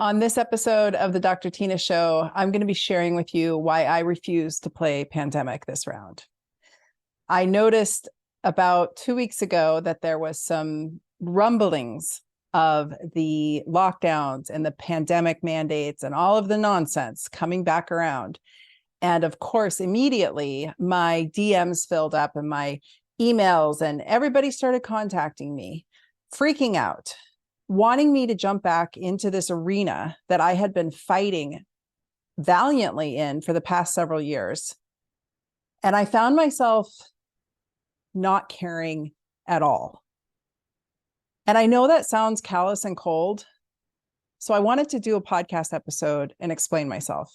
On this episode of the Dr. Tina Show, I'm going to be sharing with you why I refuse to play Pandemic this round. I noticed about 2 weeks ago that there was some rumblings of the lockdowns and the pandemic mandates and all of the nonsense coming back around. And of course, immediately my DMs filled up and my emails, and everybody started contacting me, freaking out, wanting me to jump back into this arena that I had been fighting valiantly in for the past several years. And I found myself not caring at all. And I know that sounds callous and cold. So I wanted to do a podcast episode and explain myself.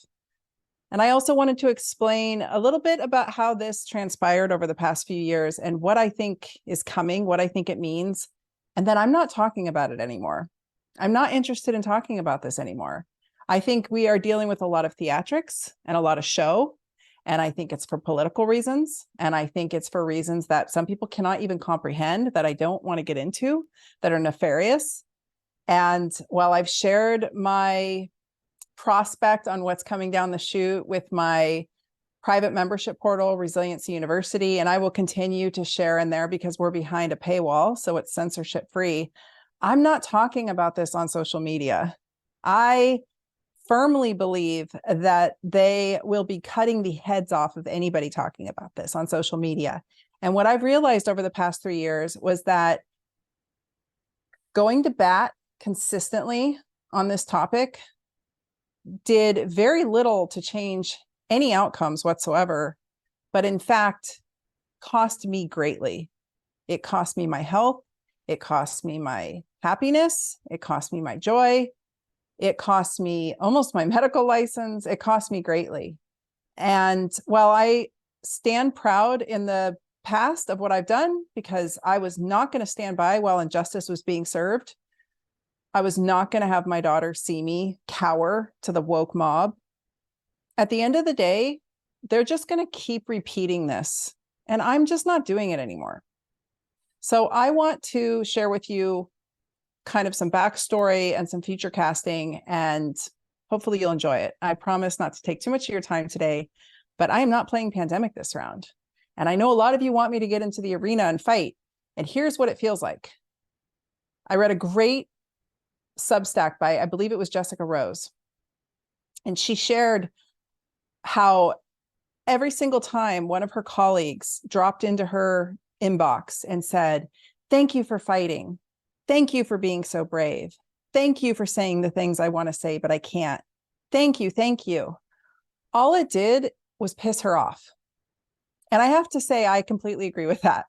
And I also wanted to explain a little bit about how this transpired over the past few years and what I think is coming, what I think it means. And then I'm not talking about it anymore. I'm not interested in talking about this anymore. I think we are dealing with a lot of theatrics and a lot of show. And I think it's for political reasons. And I think it's for reasons that some people cannot even comprehend, that I don't want to get into, that are nefarious. And while I've shared my prospect on what's coming down the chute with my private membership portal, Resiliency University, and I will continue to share in there because we're behind a paywall, so it's censorship free. I'm not talking about this on social media. I firmly believe that they will be cutting the heads off of anybody talking about this on social media. And what I've realized over the past 3 years was that going to bat consistently on this topic did very little to change any outcomes whatsoever, but in fact, cost me greatly. It cost me my health. It cost me my happiness. It cost me my joy. It cost me almost my medical license. It cost me greatly. And while I stand proud in the past of what I've done, because I was not going to stand by while injustice was being served, I was not going to have my daughter see me cower to the woke mob. At the end of the day, they're just going to keep repeating this, and I'm just not doing it anymore. So I want to share with you kind of some backstory and some future casting, and hopefully you'll enjoy it. I promise not to take too much of your time today, but I am not playing Pandemic this round. And I know a lot of you want me to get into the arena and fight, and here's what it feels like. I read a great Substack by, I believe it was Jessica Rose, and she shared how every single time one of her colleagues dropped into her inbox and said, "Thank you for fighting. Thank you for being so brave. Thank you for saying the things I want to say, but I can't. Thank you, thank you." All it did was piss her off. And I have to say, I completely agree with that.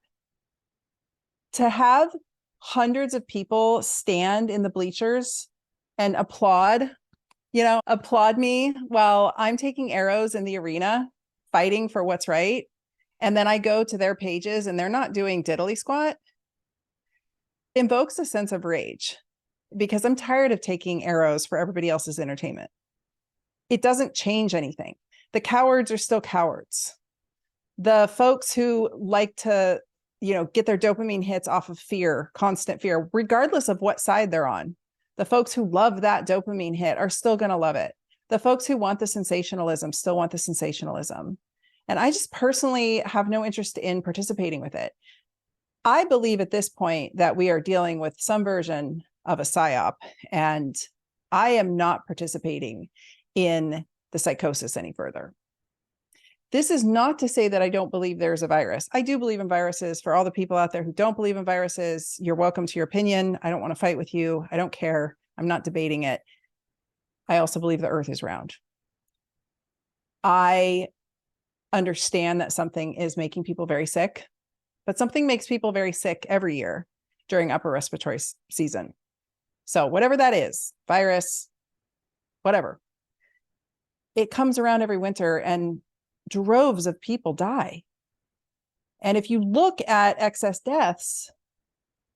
To have hundreds of people stand in the bleachers and applaud me while I'm taking arrows in the arena, fighting for what's right. And then I go to their pages and they're not doing diddly squat. Invokes a sense of rage because I'm tired of taking arrows for everybody else's entertainment. It doesn't change anything. The cowards are still cowards. The folks who like to, get their dopamine hits off of fear, constant fear, regardless of what side they're on. The folks who love that dopamine hit are still going to love it. The folks who want the sensationalism still want the sensationalism. And I just personally have no interest in participating with it. I believe at this point that we are dealing with some version of a psyop, and I am not participating in the psychosis any further. This is not to say that I don't believe there's a virus. I do believe in viruses. For all the people out there who don't believe in viruses, you're welcome to your opinion. I don't want to fight with you. I don't care. I'm not debating it. I also believe the earth is round. I understand that something is making people very sick, but something makes people very sick every year during upper respiratory season. So whatever that is, virus, whatever, it comes around every winter and droves of people die. And if you look at excess deaths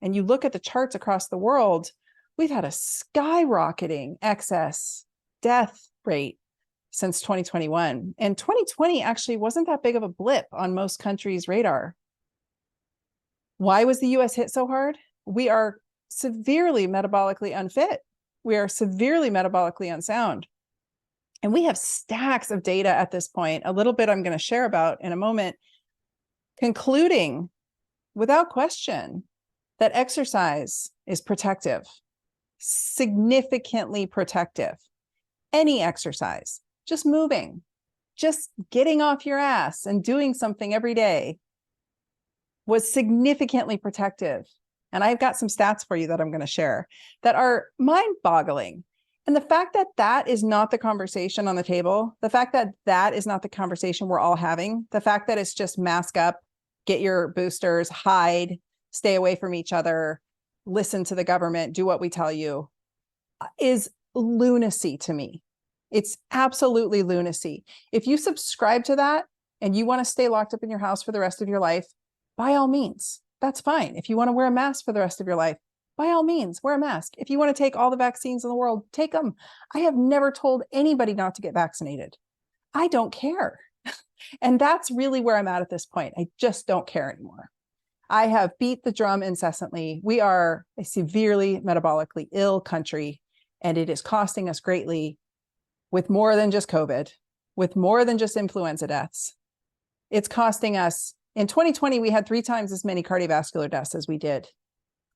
and you look at the charts across the world, we've had a skyrocketing excess death rate since 2021. And 2020 actually wasn't that big of a blip on most countries' radar. Why was the US hit so hard? We are severely metabolically unfit. We are severely metabolically unsound. And we have stacks of data at this point, a little bit I'm going to share about in a moment, concluding without question that exercise is protective, significantly protective. Any exercise, just moving, just getting off your ass and doing something every day was significantly protective. And I've got some stats for you that I'm going to share that are mind-boggling. And the fact that that is not the conversation on the table, the fact that that is not the conversation we're all having, the fact that it's just mask up, get your boosters, hide, stay away from each other, listen to the government, do what we tell you, is lunacy to me. It's absolutely lunacy. If you subscribe to that and you want to stay locked up in your house for the rest of your life, by all means, that's fine. If you want to wear a mask for the rest of your life, by all means, wear a mask. If you want to take all the vaccines in the world, take them. I have never told anybody not to get vaccinated. I don't care. And that's really where I'm at this point. I just don't care anymore. I have beat the drum incessantly. We are a severely metabolically ill country, and it is costing us greatly with more than just COVID, with more than just influenza deaths. It's costing us, in 2020, we had 3 times as many cardiovascular deaths as we did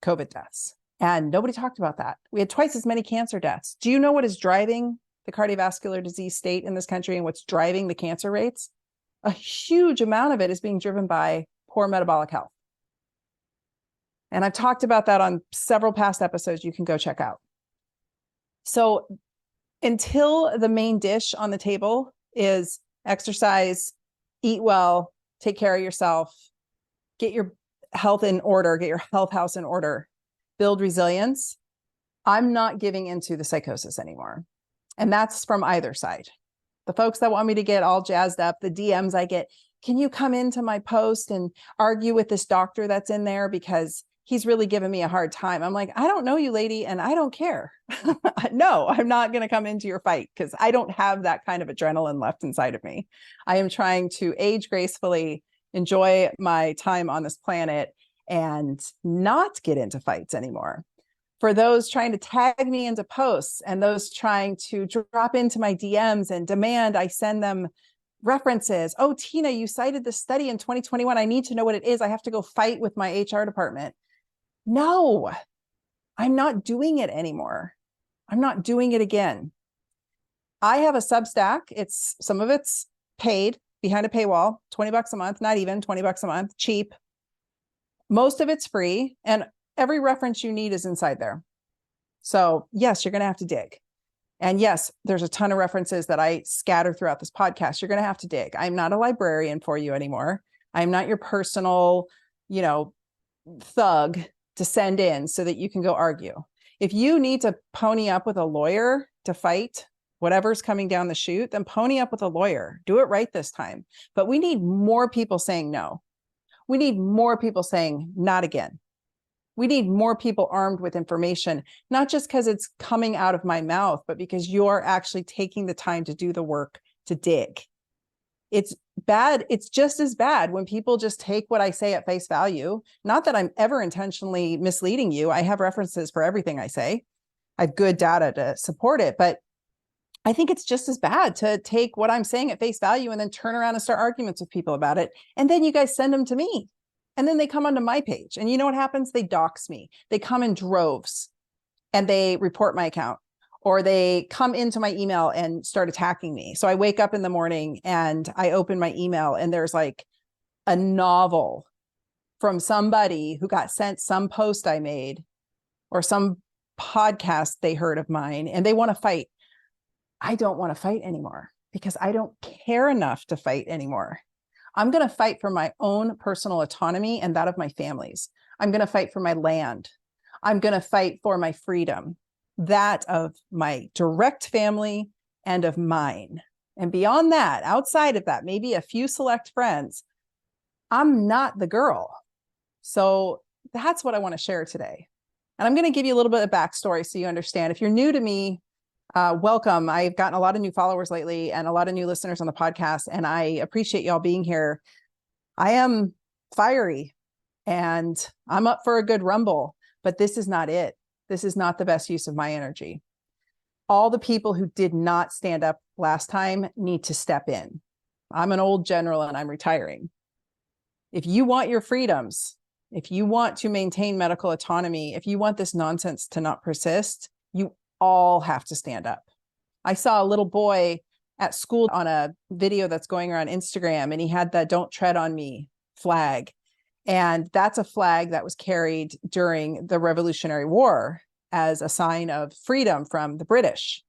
COVID deaths. And nobody talked about that. We had twice as many cancer deaths. Do you know what is driving the cardiovascular disease state in this country and what's driving the cancer rates? A huge amount of it is being driven by poor metabolic health. And I've talked about that on several past episodes you can go check out. So until the main dish on the table is exercise, eat well, take care of yourself, get your health in order, get your health house in order, build resilience, I'm not giving into the psychosis anymore. And that's from either side. The folks that want me to get all jazzed up, the DMs I get, can you come into my post and argue with this doctor that's in there because he's really giving me a hard time? I'm like, I don't know you, lady, and I don't care. No, I'm not going to come into your fight because I don't have that kind of adrenaline left inside of me. I am trying to age gracefully, enjoy my time on this planet, and not get into fights anymore. For those trying to tag me into posts and those trying to drop into my DMs and demand I send them references. Oh, Tina, you cited this study in 2021. I need to know what it is. I have to go fight with my HR department. No, I'm not doing it anymore. I'm not doing it again. I have a Substack. Some of it's paid behind a paywall, $20 a month, not even $20 a month, cheap. Most of it's free. And every reference you need is inside there. So yes, you're going to have to dig. And yes, there's a ton of references that I scatter throughout this podcast. You're going to have to dig. I'm not a librarian for you anymore. I'm not your personal, thug to send in so that you can go argue. If you need to pony up with a lawyer to fight whatever's coming down the chute, then pony up with a lawyer. Do it right this time. But we need more people saying no. We need more people saying not again. We need more people armed with information, not just because it's coming out of my mouth, but because you're actually taking the time to do the work to dig. It's bad. It's just as bad when people just take what I say at face value. Not that I'm ever intentionally misleading you. I have references for everything I say. I have good data to support it, but I think it's just as bad to take what I'm saying at face value and then turn around and start arguments with people about it. And then you guys send them to me. And then they come onto my page. And you know what happens? They dox me. They come in droves and they report my account, or they come into my email and start attacking me. So I wake up in the morning and I open my email and there's like a novel from somebody who got sent some post I made or some podcast they heard of mine and they want to fight. I don't want to fight anymore because I don't care enough to fight anymore. I'm going to fight for my own personal autonomy and that of my family's. I'm going to fight for my land. I'm going to fight for my freedom, that of my direct family and of mine. And beyond that, outside of that, maybe a few select friends, I'm not the girl. So that's what I want to share today. And I'm going to give you a little bit of backstory so you understand. If you're new to me, welcome. I've gotten a lot of new followers lately and a lot of new listeners on the podcast, and I appreciate y'all being here. I am fiery and I'm up for a good rumble, but this is not it. This is not the best use of my energy. all the people who did not stand up last time need to step in. I'm an old general and I'm retiring. If you want your freedoms, if you want to maintain medical autonomy, if you want this nonsense to not persist, you all have to stand up. I saw a little boy at school on a video that's going around Instagram, and he had the "Don't Tread on Me" flag. And that's a flag that was carried during the Revolutionary War as a sign of freedom from the British.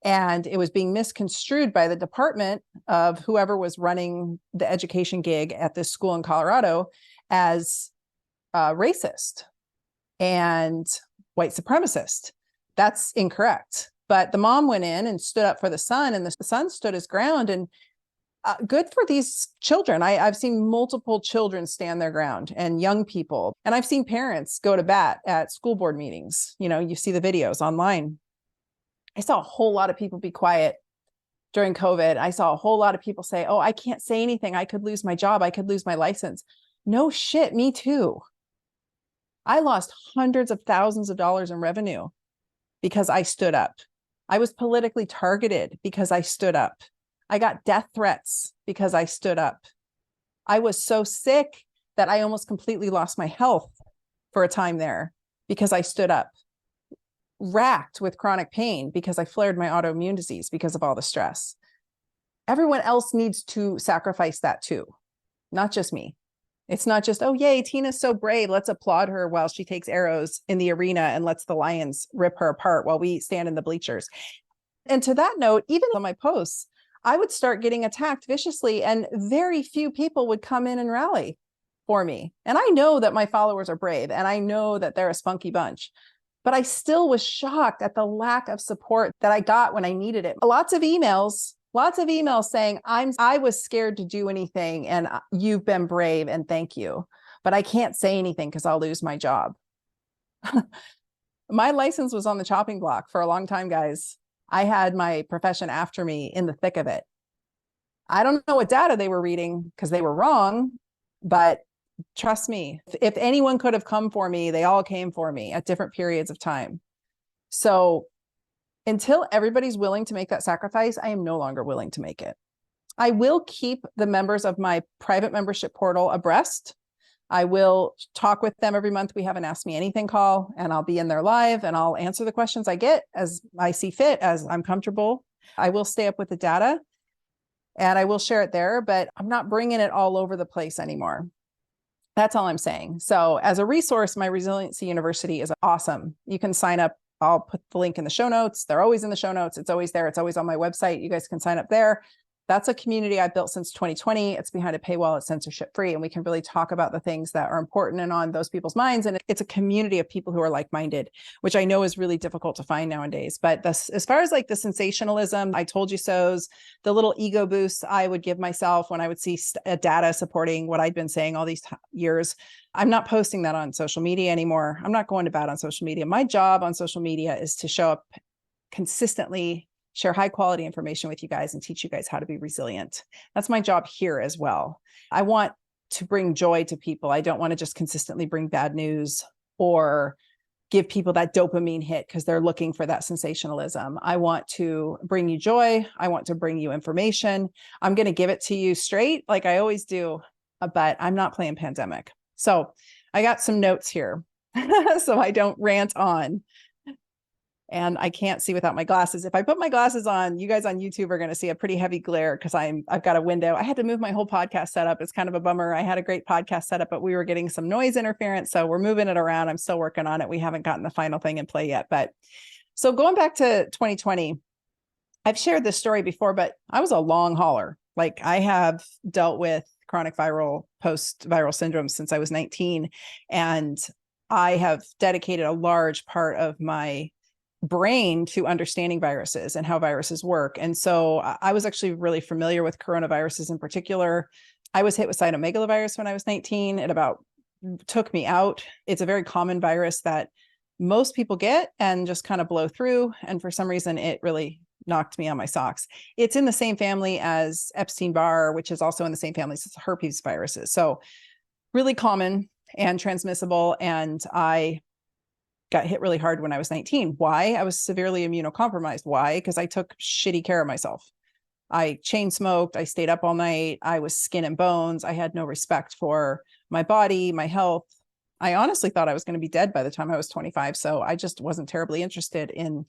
And it was being misconstrued by the department of whoever was running the education gig at this school in Colorado as racist and white supremacist. That's incorrect. But the mom went in and stood up for the son, and the son stood his ground. And good for these children. I've seen multiple children stand their ground, and young people. And I've seen parents go to bat at school board meetings. You know, you see the videos online. I saw a whole lot of people be quiet during COVID. I saw a whole lot of people say, "Oh, I can't say anything. I could lose my job. I could lose my license." No shit, me too. I lost hundreds of thousands of dollars in revenue because I stood up. I was politically targeted because I stood up. I got death threats because I stood up. I was so sick that I almost completely lost my health for a time there because I stood up. Racked with chronic pain because I flared my autoimmune disease because of all the stress. Everyone else needs to sacrifice that too, not just me. It's not just, "Oh, yay, Tina's so brave. Let's applaud her while she takes arrows in the arena and lets the lions rip her apart while we stand in the bleachers." And to that note, even on my posts, I would start getting attacked viciously, and very few people would come in and rally for me. And I know that my followers are brave, and I know that they're a spunky bunch, but I still was shocked at the lack of support that I got when I needed it. Lots of emails saying, I was scared to do anything, and you've been brave, and thank you. But I can't say anything because I'll lose my job. My license was on the chopping block for a long time, guys. I had my profession after me in the thick of it. I don't know what data they were reading because they were wrong, but trust me, if anyone could have come for me, they all came for me at different periods of time. So until everybody's willing to make that sacrifice, I am no longer willing to make it. I will keep the members of my private membership portal abreast. I will talk with them every month. We have an Ask Me Anything call, and I'll be in there live, and I'll answer the questions I get as I see fit, as I'm comfortable. I will stay up with the data, and I will share it there, but I'm not bringing it all over the place anymore. That's all I'm saying. So as a resource, my Resiliency University is awesome. You can sign up. I'll put the link in the show notes. They're always in the show notes. It's always there. It's always on my website. You guys can sign up there. That's a community I've built since 2020. It's behind a paywall. It's censorship free. And we can really talk about the things that are important and on those people's minds. And it's a community of people who are like-minded, which I know is really difficult to find nowadays. But as far as like the sensationalism, I told you so's, the little ego boosts I would give myself when I would see data supporting what I'd been saying all these years, I'm not posting that on social media anymore. I'm not going to bat on social media. My job on social media is to show up consistently, share high quality information with you guys, and teach you guys how to be resilient. That's my job here as well. I want to bring joy to people. I don't want to just consistently bring bad news or give people that dopamine hit because they're looking for that sensationalism. I want to bring you joy. I want to bring you information. I'm going to give it to you straight like I always do, but I'm not playing pandemic. So I got some notes here so I don't rant on. And I can't see without my glasses. If I put my glasses on, you guys on YouTube are going to see a pretty heavy glare because I've got a window. I had to move my whole podcast setup. It's kind of a bummer. I had a great podcast setup, but we were getting some noise interference. So we're moving it around. I'm still working on it. We haven't gotten the final thing in play yet. But so going back to 2020, I've shared this story before, but I was a long hauler. Like I have dealt with chronic viral post-viral syndrome since I was 19. And I have dedicated a large part of my brain to understanding viruses and how viruses work. And so I was actually really familiar with coronaviruses in particular. I was hit with cytomegalovirus when I was 19. It about took me out. It's a very common virus that most people get and just kind of blow through. And for some reason, it really knocked me on my socks. It's in the same family as Epstein-Barr, which is also in the same family as herpes viruses. So really common and transmissible. And I got hit really hard when I was 19. Why? I was severely immunocompromised. Why? Because I took shitty care of myself. I chain smoked. I stayed up all night. I was skin and bones. I had no respect for my body, my health. I honestly thought I was going to be dead by the time I was 25. So I just wasn't terribly interested in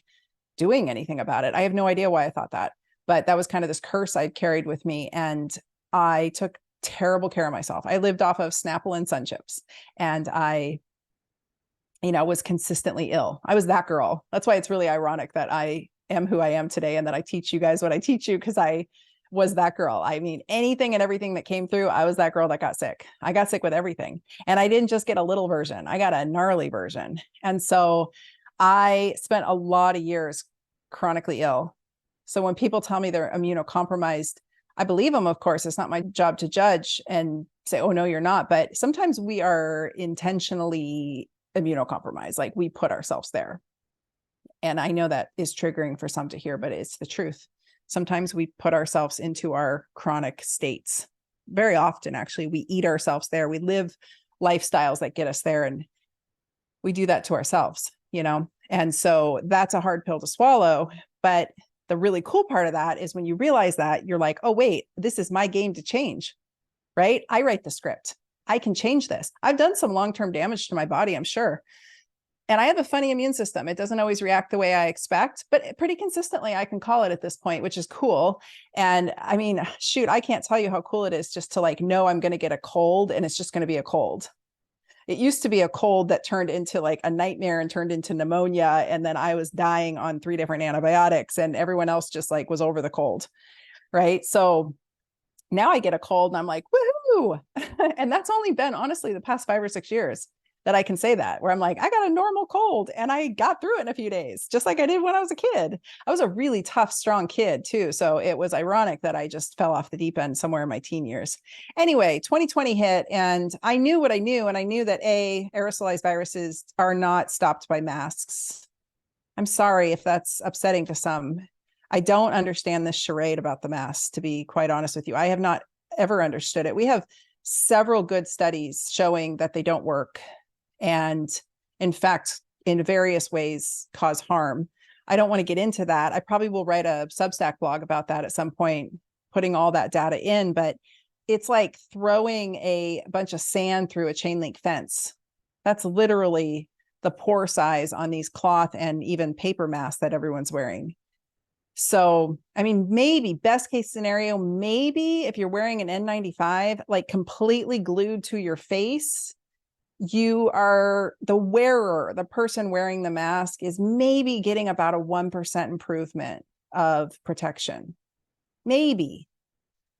doing anything about it. I have no idea why I thought that, but that was kind of this curse I'd carried with me. And I took terrible care of myself. I lived off of Snapple and Sun Chips, and I was consistently ill. I was that girl. That's why it's really ironic that I am who I am today and that I teach you guys what I teach you, because I was that girl. I mean, anything and everything that came through, I was that girl that got sick. I got sick with everything. And I didn't just get a little version, I got a gnarly version. And so I spent a lot of years chronically ill. So when people tell me they're immunocompromised, I believe them, of course. It's not my job to judge and say, oh, no, you're not. But sometimes we are intentionally immunocompromised, like we put ourselves there. And I know that is triggering for some to hear, but it's the truth. Sometimes we put ourselves into our chronic states. Very often, actually, we eat ourselves there. We live lifestyles that get us there, and we do that to ourselves, And so that's a hard pill to swallow. But the really cool part of that is when you realize that, you're like, oh, wait, this is my game to change, right? I write the script. I can change this. I've done some long-term damage to my body, I'm sure. And I have a funny immune system. It doesn't always react the way I expect, but pretty consistently I can call it at this point, which is cool. And I mean, shoot, I can't tell you how cool it is just to know I'm going to get a cold, and it's just going to be a cold. It used to be a cold that turned into a nightmare and turned into pneumonia. And then I was dying on 3 different antibiotics, and everyone else just was over the cold. Right. So now I get a cold and I'm like, woohoo. And that's only been honestly the past 5 or 6 years that I can say that, where I'm like, I got a normal cold and I got through it in a few days, just like I did when I was a kid. I was a really tough, strong kid too. So it was ironic that I just fell off the deep end somewhere in my teen years. Anyway, 2020 hit, and I knew what I knew. And I knew that aerosolized viruses are not stopped by masks. I'm sorry if that's upsetting to some. I don't understand this charade about the masks, to be quite honest with you. I have not ever understood it. We have several good studies showing that they don't work, and in fact, in various ways cause harm. I don't want to get into that. I probably will write a Substack blog about that at some point, putting all that data in, but it's like throwing a bunch of sand through a chain link fence. That's literally the pore size on these cloth and even paper masks that everyone's wearing. So, I mean, maybe best case scenario, maybe if you're wearing an N95, completely glued to your face, you are the wearer, the person wearing the mask is maybe getting about a 1% improvement of protection. Maybe.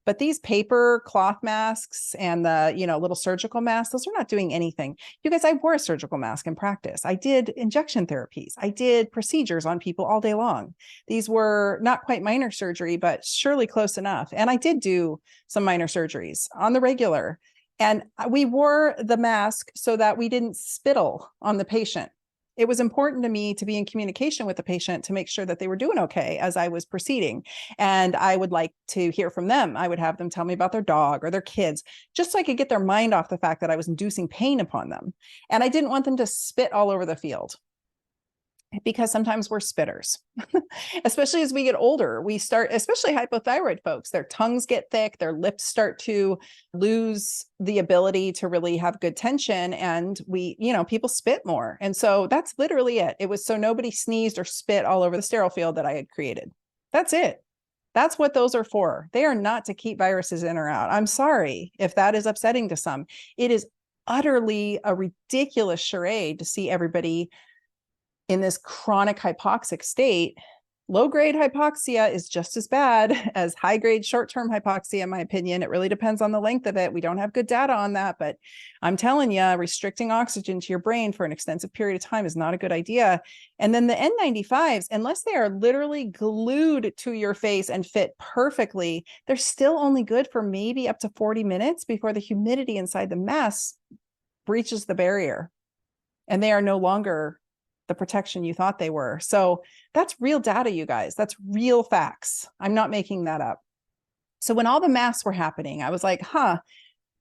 But these paper cloth masks and the, little surgical masks, those are not doing anything. You guys, I wore a surgical mask in practice. I did injection therapies. I did procedures on people all day long. These were not quite minor surgery, but surely close enough. And I did do some minor surgeries on the regular. And we wore the mask so that we didn't spittle on the patient. It was important to me to be in communication with the patient to make sure that they were doing okay as I was proceeding. And I would like to hear from them. I would have them tell me about their dog or their kids, just so I could get their mind off the fact that I was inducing pain upon them. And I didn't want them to spit all over the field, because sometimes we're spitters, especially as we get older. We start, especially hypothyroid folks, their tongues get thick, their lips start to lose the ability to really have good tension. And people spit more. And so that's literally it. It was so nobody sneezed or spit all over the sterile field that I had created. That's it. That's what those are for. They are not to keep viruses in or out. I'm sorry if that is upsetting to some. It is utterly a ridiculous charade to see everybody in this chronic hypoxic state. Low-grade hypoxia is just as bad as high-grade short-term hypoxia, in my opinion. It really depends on the length of it. We don't have good data on that, but I'm telling you, restricting oxygen to your brain for an extensive period of time is not a good idea. And then the N95s, unless they are literally glued to your face and fit perfectly, they're still only good for maybe up to 40 minutes before the humidity inside the mask breaches the barrier. And they are no longer the protection you thought they were. So that's real data, you guys. That's real facts. I'm not making that up. So when all the masks were happening, I was like,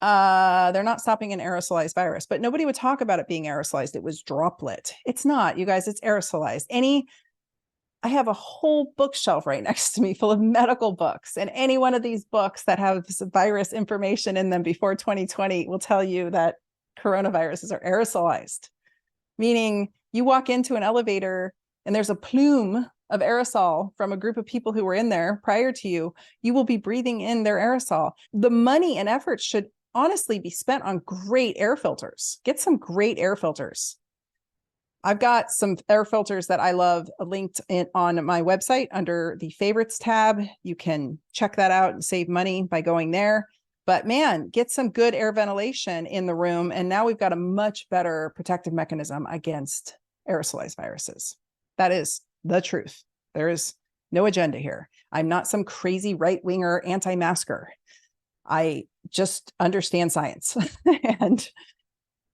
They're not stopping an aerosolized virus, but nobody would talk about it being aerosolized. It was droplet. It's not, you guys, it's aerosolized. I have a whole bookshelf right next to me full of medical books, and any one of these books that have virus information in them before 2020 will tell you that coronaviruses are aerosolized, meaning you walk into an elevator and there's a plume of aerosol from a group of people who were in there prior to you, you will be breathing in their aerosol. The money and effort should honestly be spent on great air filters. Get some great air filters. I've got some air filters that I love linked on my website under the favorites tab. You can check that out and save money by going there. But man, get some good air ventilation in the room. And now we've got a much better protective mechanism against aerosolized viruses. That is the truth. There is no agenda here. I'm not some crazy right-winger anti-masker. I just understand science. And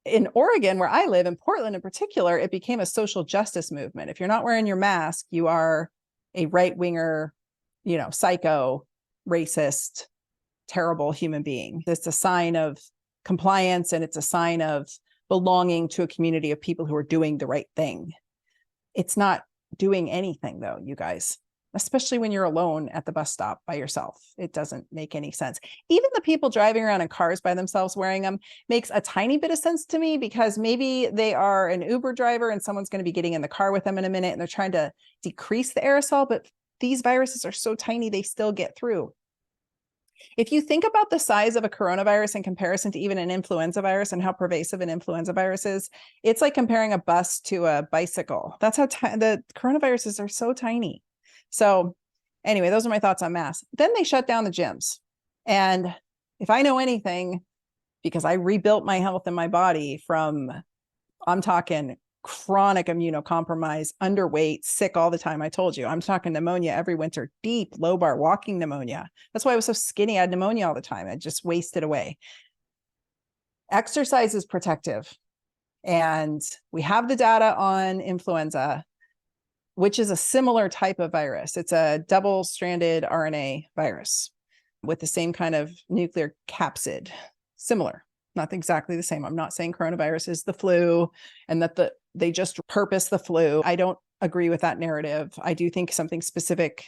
in Oregon, where I live, in Portland in particular, it became a social justice movement. If you're not wearing your mask, you are a right-winger, psycho, racist, terrible human being. It's a sign of compliance, and it's a sign of belonging to a community of people who are doing the right thing. It's not doing anything, though, you guys, especially when you're alone at the bus stop by yourself. It doesn't make any sense. Even the people driving around in cars by themselves wearing them makes a tiny bit of sense to me, because maybe they are an Uber driver and someone's going to be getting in the car with them in a minute and they're trying to decrease the aerosol, but these viruses are so tiny, they still get through. If you think about the size of a coronavirus in comparison to even an influenza virus and how pervasive an influenza virus is, it's like comparing a bus to a bicycle. That's how the coronaviruses are so tiny. So anyway, those are my thoughts on masks. Then they shut down the gyms. And if I know anything, because I rebuilt my health and my body from, I'm talking chronic immunocompromise, underweight, sick all the time. I told you, I'm talking pneumonia every winter, deep lobar walking pneumonia. That's why I was so skinny. I had pneumonia all the time. I just wasted away. Exercise is protective. And we have the data on influenza, which is a similar type of virus. It's a double-stranded RNA virus with the same kind of nuclear capsid. Similar, not exactly the same. I'm not saying coronavirus is the flu and that they just purpose the flu. I don't agree with that narrative. I do think something specific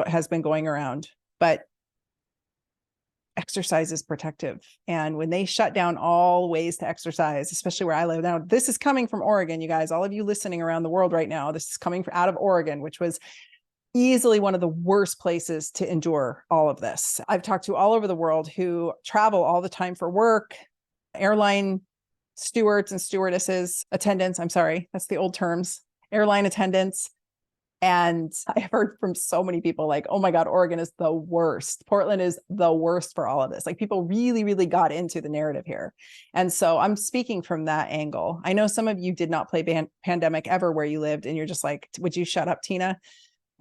has been going around, but exercise is protective. And when they shut down all ways to exercise, especially where I live now, this is coming from Oregon, you guys, all of you listening around the world right now, this is coming out of Oregon, which was easily one of the worst places to endure all of this. I've talked to all over the world who travel all the time for work, airline stewards and stewardesses, attendants, I'm sorry, that's the old terms, airline attendants. And I've heard from so many people like, oh my God, Oregon is the worst. Portland is the worst for all of this. Like people really, really got into the narrative here. And so I'm speaking from that angle. I know some of you did not play Pandemic ever where you lived, and you're just like, would you shut up, Tina?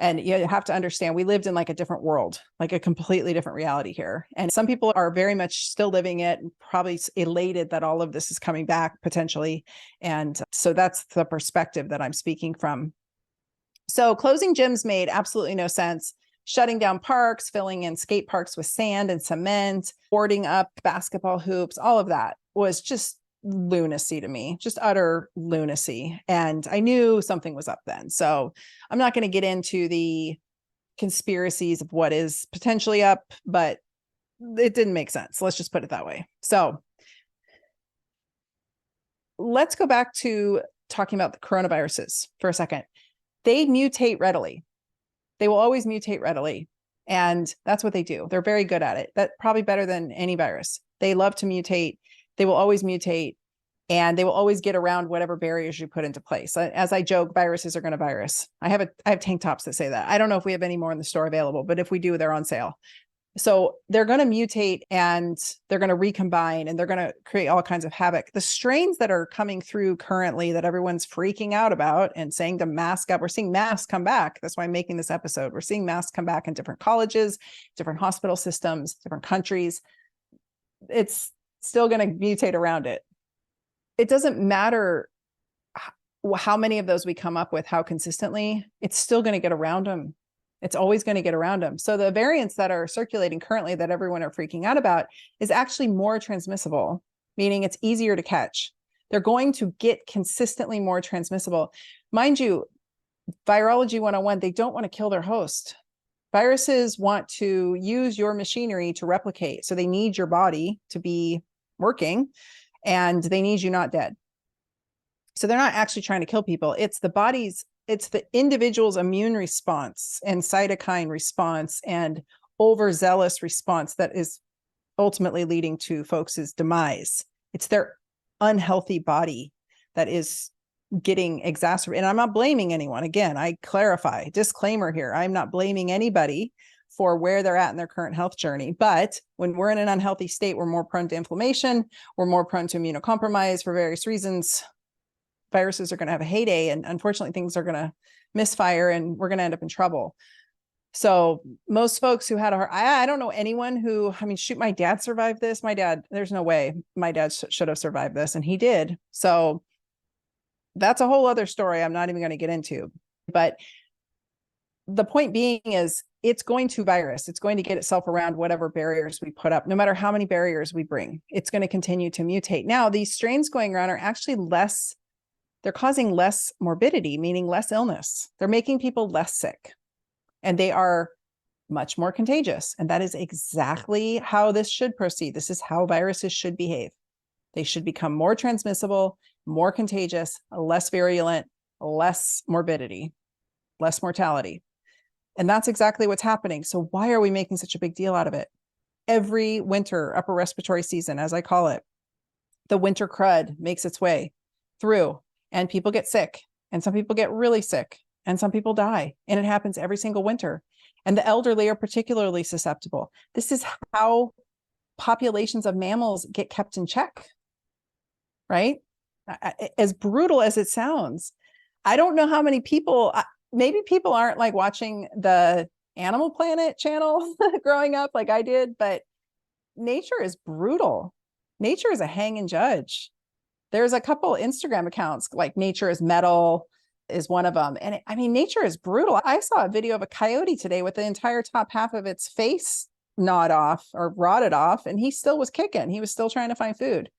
And you have to understand, we lived in like a different world, like a completely different reality here. And some people are very much still living it, and probably elated that all of this is coming back potentially. And so that's the perspective that I'm speaking from. So closing gyms made absolutely no sense. Shutting down parks, filling in skate parks with sand and cement, boarding up basketball hoops, all of that was just lunacy to me, just utter lunacy. And I knew something was up then. So I'm not going to get into the conspiracies of what is potentially up, but it didn't make sense. Let's just put it that way. So let's go back to talking about the coronaviruses for a second. They mutate readily. They will always mutate readily. And that's what they do. They're very good at it. That's probably better than any virus. They love to mutate. They will always mutate, and they will always get around whatever barriers you put into place. As I joke, viruses are going to virus. I have tank tops that say that. I don't know if we have any more in the store available, but if we do, they're on sale. So they're going to mutate, and they're going to recombine, and they're going to create all kinds of havoc. The strains that are coming through currently that everyone's freaking out about and saying to mask up, we're seeing masks come back. That's why I'm making this episode. We're seeing masks come back in different colleges, different hospital systems, different countries. It's still going to mutate around it. It doesn't matter how many of those we come up with, how consistently, it's still going to get around them. It's always going to get around them. So the variants that are circulating currently that everyone are freaking out about is actually more transmissible, meaning it's easier to catch. They're going to get consistently more transmissible. Mind you, virology 101, they don't want to kill their host. Viruses want to use your machinery to replicate. So they need your body to be working, and they need you not dead. So they're not actually trying to kill people. It's the individual's immune response and cytokine response and overzealous response that is ultimately leading to folks' demise. It's their unhealthy body that is getting exacerbated. And I'm not blaming anyone. Again, I clarify, disclaimer here. I'm not blaming anybody for where they're at in their current health journey. But when we're in an unhealthy state, we're more prone to inflammation. We're more prone to immunocompromise for various reasons. Viruses are going to have a heyday, and unfortunately things are going to misfire, and we're going to end up in trouble. So most folks who had I don't know anyone who, I mean, shoot, my dad survived this. My dad, there's no way my dad should have survived this, and he did. So that's a whole other story I'm not even going to get into. But the point being is, it's going to virus. It's going to get itself around whatever barriers we put up. No matter how many barriers we bring, it's going to continue to mutate. Now, these strains going around are actually they're causing less morbidity, meaning less illness. They're making people less sick, and they are much more contagious. And that is exactly how this should proceed. This is how viruses should behave. They should become more transmissible, more contagious, less virulent, less morbidity, less mortality. And that's exactly what's happening. So why are we making such a big deal out of it? Every winter, upper respiratory season, as I call it, the winter crud makes its way through, and people get sick, and some people get really sick, and some people die. And it happens every single winter. And the elderly are particularly susceptible. This is how populations of mammals get kept in check, right? As brutal as it sounds, I don't know how many people, maybe people aren't like watching the Animal Planet channel growing up like I did, but nature is brutal. Nature is a hang and judge. There's a couple Instagram accounts, like Nature is Metal is one of them. And I mean, nature is brutal. I saw a video of a coyote today with the entire top half of its face gnawed off or rotted off, and he still was kicking. He was still trying to find food,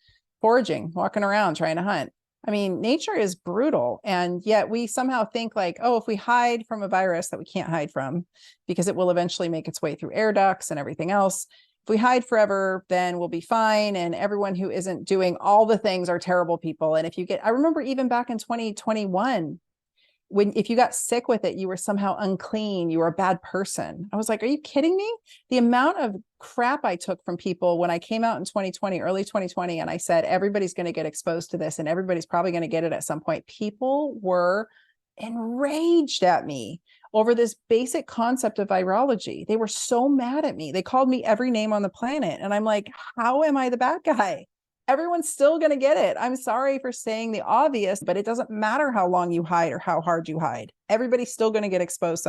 foraging, walking around, trying to hunt. I mean, nature is brutal. And yet we somehow think like, oh, if we hide from a virus that we can't hide from, because it will eventually make its way through air ducts and everything else, if we hide forever, then we'll be fine. And everyone who isn't doing all the things are terrible people. And I remember even back in 2021, if you got sick with it, you were somehow unclean, you were a bad person. I was like, are you kidding me? The amount of crap I took from people when I came out in 2020, early 2020, and I said, everybody's going to get exposed to this and everybody's probably going to get it at some point. People were enraged at me over this basic concept of virology. They were so mad at me. They called me every name on the planet. And I'm like, how am I the bad guy? Everyone's still going to get it. I'm sorry for saying the obvious, but it doesn't matter how long you hide or how hard you hide. Everybody's still going to get exposed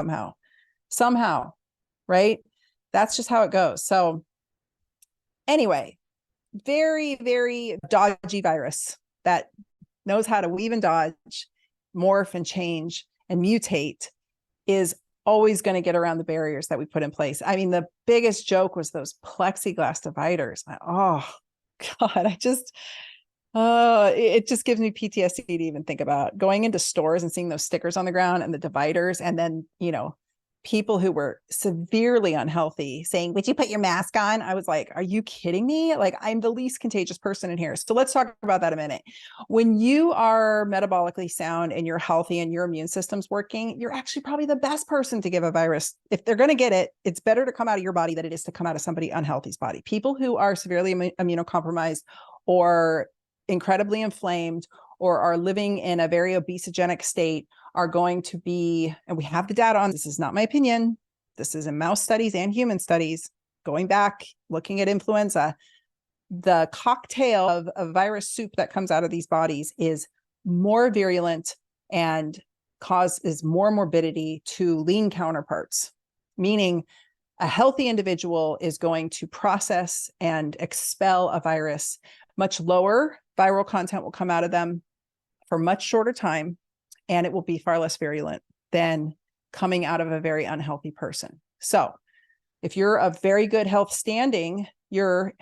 somehow, right? That's just how it goes. So anyway, very, very dodgy virus that knows how to weave and dodge, morph and change and mutate is always going to get around the barriers that we put in place. I mean, the biggest joke was those plexiglass dividers. Oh, God, it just gives me PTSD to even think about going into stores and seeing those stickers on the ground and the dividers. And then, people who were severely unhealthy saying, would you put your mask on? I was like, are you kidding me? Like, I'm the least contagious person in here. So let's talk about that a minute. When you are metabolically sound and you're healthy and your immune system's working, you're actually probably the best person to give a virus. If they're going to get it, it's better to come out of your body than it is to come out of somebody unhealthy's body. People who are severely immunocompromised or incredibly inflamed or are living in a very obesogenic state are going to be, and we have the data on this, is not my opinion. This is in mouse studies and human studies, going back, looking at influenza. The cocktail of a virus soup that comes out of these bodies is more virulent and causes more morbidity to lean counterparts, meaning a healthy individual is going to process and expel a virus. Much lower viral content will come out of them for much shorter time, and it will be far less virulent than coming out of a very unhealthy person. So if you're of very good health standing, you're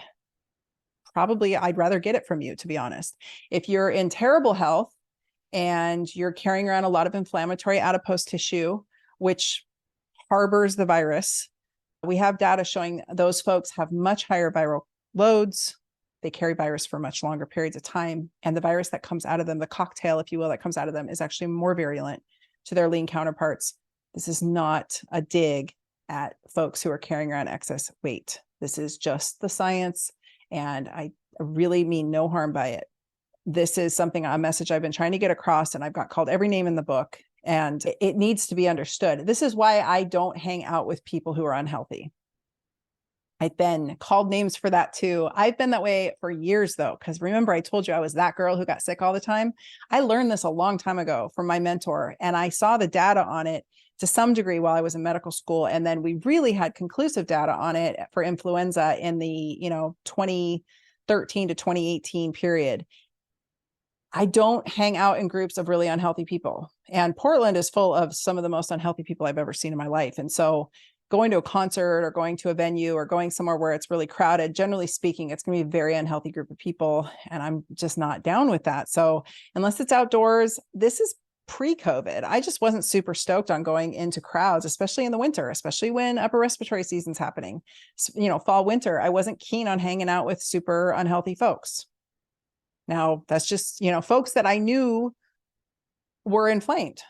probably, I'd rather get it from you, to be honest. If you're in terrible health and you're carrying around a lot of inflammatory adipose tissue, which harbors the virus, we have data showing those folks have much higher viral loads. They carry virus for much longer periods of time. And the virus that comes out of them, the cocktail, if you will, that comes out of them is actually more virulent to their lean counterparts. This is not a dig at folks who are carrying around excess weight. This is just the science. And I really mean no harm by it. This is a message I've been trying to get across, and I've got called every name in the book, and it needs to be understood. This is why I don't hang out with people who are unhealthy. I've been called names for that too. I've been that way for years though, because remember I told you I was that girl who got sick all the time. I learned this a long time ago from my mentor, and I saw the data on it to some degree while I was in medical school. And then we really had conclusive data on it for influenza in the 2013 to 2018 period. I don't hang out in groups of really unhealthy people. And Portland is full of some of the most unhealthy people I've ever seen in my life. And so going to a concert or going to a venue or going somewhere where it's really crowded, generally speaking, it's going to be a very unhealthy group of people. And I'm just not down with that. So unless it's outdoors, this is pre-COVID. I just wasn't super stoked on going into crowds, especially in the winter, especially when upper respiratory season's happening. Fall, winter, I wasn't keen on hanging out with super unhealthy folks. Now, that's just, folks that I knew were inflamed.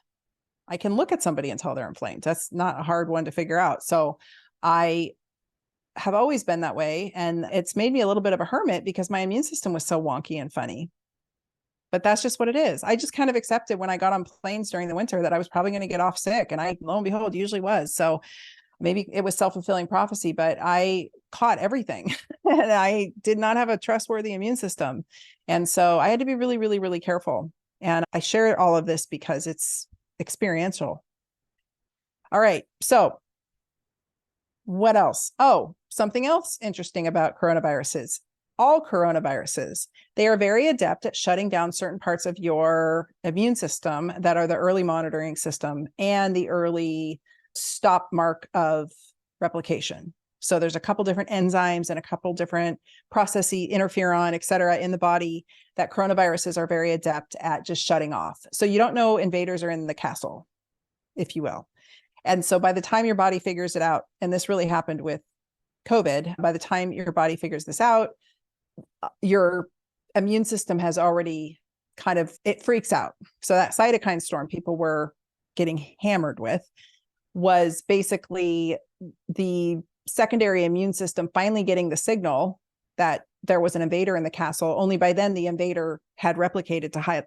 I can look at somebody and tell they're inflamed. That's not a hard one to figure out. So I have always been that way. And it's made me a little bit of a hermit because my immune system was so wonky and funny. But that's just what it is. I just kind of accepted when I got on planes during the winter that I was probably going to get off sick. And I, lo and behold, usually was. So maybe it was self-fulfilling prophecy, but I caught everything and I did not have a trustworthy immune system. And so I had to be really, really, really careful. And I share all of this because it's experiential. All right. So what else? Oh, something else interesting about coronaviruses. All coronaviruses, they are very adept at shutting down certain parts of your immune system that are the early monitoring system and the early stop mark of replication. So there's a couple different enzymes and a couple different processes, interferon, et cetera, in the body that coronaviruses are very adept at just shutting off. So you don't know invaders are in the castle, if you will. And so by the time your body figures it out, and this really happened with COVID, by the time your body figures this out, your immune system has already it freaks out. So that cytokine storm people were getting hammered with was basically the secondary immune system finally getting the signal that there was an invader in the castle. Only by then the invader had replicated to high